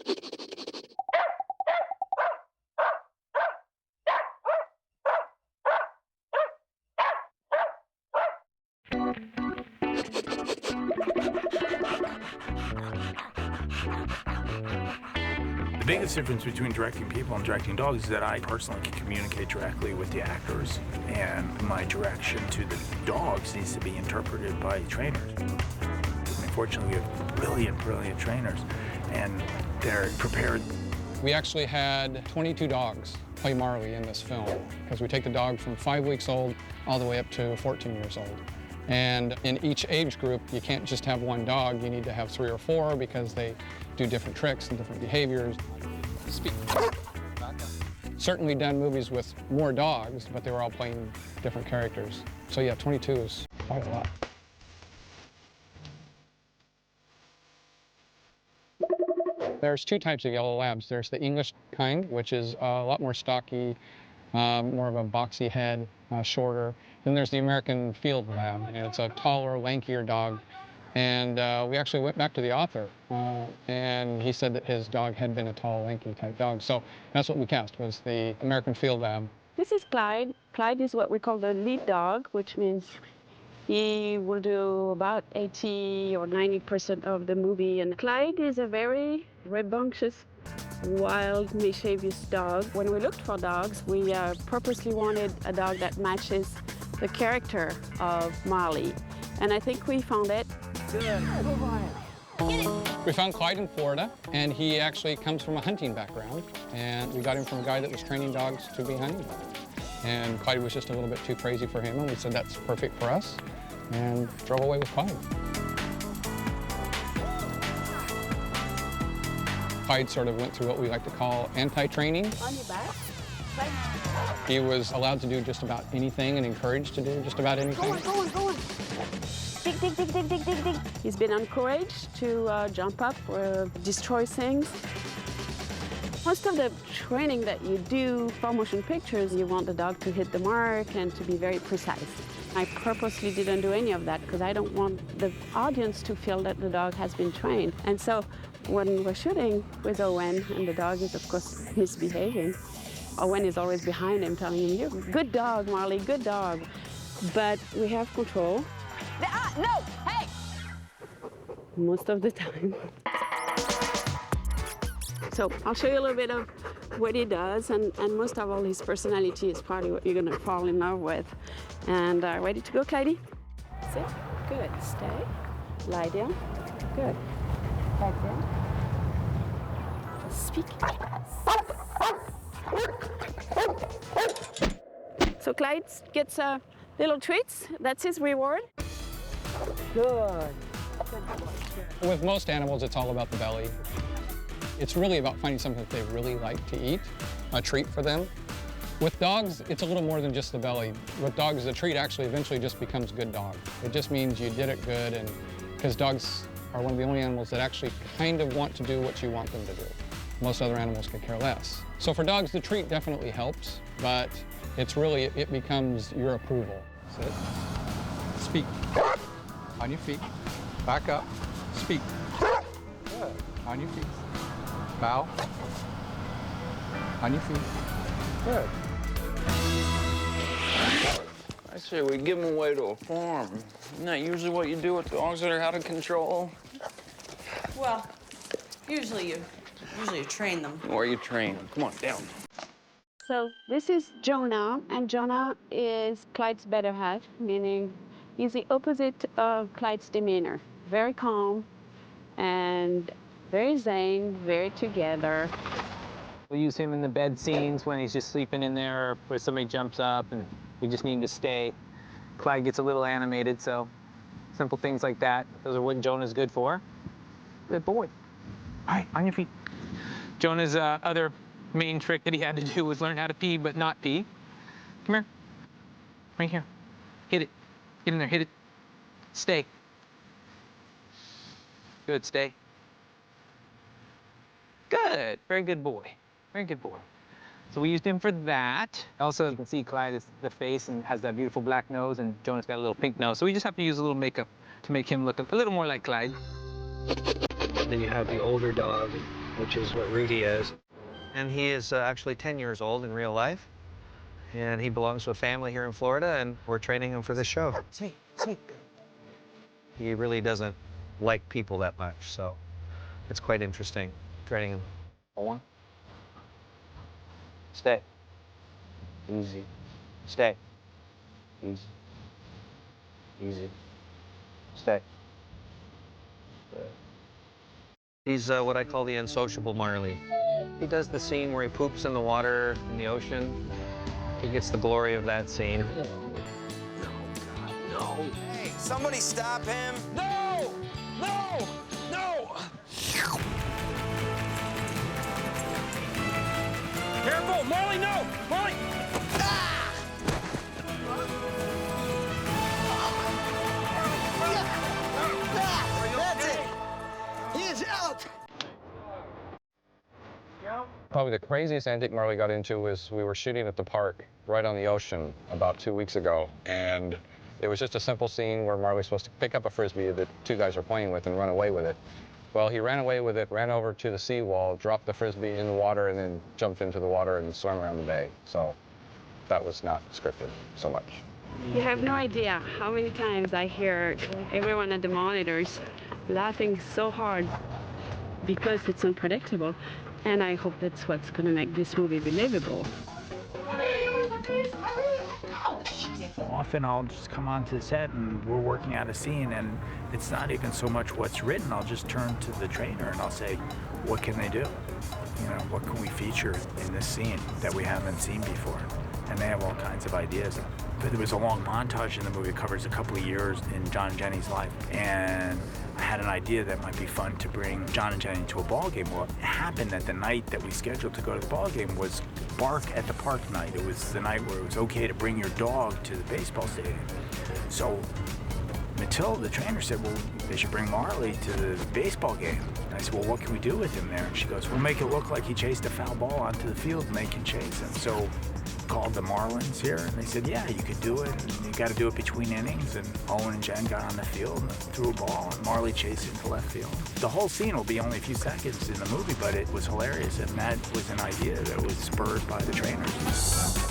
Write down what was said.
The biggest difference between directing people and directing dogs is that I personally can communicate directly with the actors, and my direction to the dogs needs to be interpreted by trainers. Unfortunately, we have brilliant, brilliant trainers, and they're prepared. We actually had 22 dogs play Marley in this film, because we take the dog from 5 weeks old all the way up to 14 years old. And in each age group, you can't just have one dog, you need to have 3 or 4 because they do different tricks and different behaviors. Speak. Certainly done movies with more dogs, but they were all playing different characters. So yeah, 22 is quite a lot. There's 2 types of yellow labs. There's the English kind, which is a lot more stocky, more of a boxy head, shorter. Then there's the American field lab, and it's a taller, lankier dog. And we actually went back to the author, and he said that his dog had been a tall, lanky type dog. So that's what we cast, was the American field lab. This is Clyde. Clyde is what we call the lead dog, which means he will do about 80 or 90% of the movie. And Clyde is a very rambunctious, wild, mischievous dog. When we looked for dogs, we purposely wanted a dog that matches the character of Marley. And I think we found it. Good. We found Clyde in Florida, and he actually comes from a hunting background. And we got him from a guy that was training dogs to be hunting dogs. And Clyde was just a little bit too crazy for him, and we said that's perfect for us, and drove away with Clyde. Clyde sort of went through what we like to call anti-training. On your back. He was allowed to do just about anything and encouraged to do just about anything. Go on. Dig, dig, dig, dig, dig, dig, dig. He's been encouraged to jump up or destroy things. Most of the training that you do for motion pictures, you want the dog to hit the mark and to be very precise. I purposely didn't do any of that because I don't want the audience to feel that the dog has been trained. And so when we're shooting with Owen, and the dog is, of course, misbehaving, Owen is always behind him telling him, "You're a good dog, Marley, good dog." But we have control. No, hey! Most of the time. So I'll show you a little bit of what he does, and most of all, his personality is probably what you're gonna fall in love with. And ready to go, Clyde? Sit, good, stay, lie down, good. Back down. Speak. So Clyde gets little treats, that's his reward. Good. With most animals, it's all about the belly. It's really about finding something that they really like to eat, a treat for them. With dogs, it's a little more than just the belly. With dogs, the treat actually eventually just becomes good dog. It just means you did it good, and because dogs are one of the only animals that actually kind of want to do what you want them to do. Most other animals could care less. So for dogs, the treat definitely helps, but it's really, it becomes your approval. Sit. Speak. On your feet. Back up. Speak. Good. On your feet. Bow. On your feet. Good. I say we give them away to a farm. Isn't that usually what you do with dogs that are out of control? Well, usually you train them. Or you train them. Come on, down. So this is Jonah, and Jonah is Clyde's better half, meaning he's the opposite of Clyde's demeanor. Very calm and very zen, very together. We use him in the bed scenes when he's just sleeping in there, or where somebody jumps up and we just need him to stay. Clyde gets a little animated, so simple things like that. Those are what Jonah's good for. Good boy. All right, on your feet. Jonah's other main trick that he had to do was learn how to pee, but not pee. Come here. Right here. Hit it. Get in there, hit it. Stay. Good, stay. Good, very good boy. Very good boy. So we used him for that. Also, you can see Clyde is the face and has that beautiful black nose, and Jonah's got a little pink nose. So we just have to use a little makeup to make him look a little more like Clyde. Then you have the older dog, which is what Rudy is. And he is actually 10 years old in real life. And he belongs to a family here in Florida, and we're training him for this show. Sweet, sweet. He really doesn't like people that much, so it's quite interesting training him. Owen. Stay. Easy. Stay. Easy. Easy. Stay. He's what I call the unsociable Marley. He does the scene where he poops in the water in the ocean. He gets the glory of that scene. No. Hey, somebody stop him. No! No! No! Careful! Marley, no! Marley! Ah! That's it. He is out. Probably the craziest antic Marley got into was we were shooting at the park right on the ocean about 2 weeks ago. And it was just a simple scene where Marley's supposed to pick up a Frisbee that two guys are playing with and run away with it. Well, he ran away with it, ran over to the seawall, dropped the Frisbee in the water, and then jumped into the water and swam around the bay. So that was not scripted so much. You have no idea how many times I hear everyone at the monitors laughing so hard because it's unpredictable. And I hope that's what's going to make this movie believable. Often I'll just come onto the set and we're working out a scene and it's not even so much what's written. I'll just turn to the trainer and I'll say, what can they do? You know, what can we feature in this scene that we haven't seen before? And they have all kinds of ideas. But there was a long montage in the movie that covers a couple of years in John and Jenny's life. And I had an idea that might be fun to bring John and Jenny to a ball game. Well, it happened that the night that we scheduled to go to the ball game was Bark at the Park night. It was the night where it was okay to bring your dog to the baseball stadium. So Matilda, the trainer, said, well, they should bring Marley to the baseball game. And I said, well, what can we do with him there? And she goes, we'll make it look like he chased a foul ball onto the field and they can chase him. So called the Marlins here, and they said, yeah, you could do it, and you got to do it between innings. And Owen and Jen got on the field and threw a ball, and Marley chased it to left field. The whole scene will be only a few seconds in the movie, but it was hilarious, and that was an idea that was spurred by the trainers.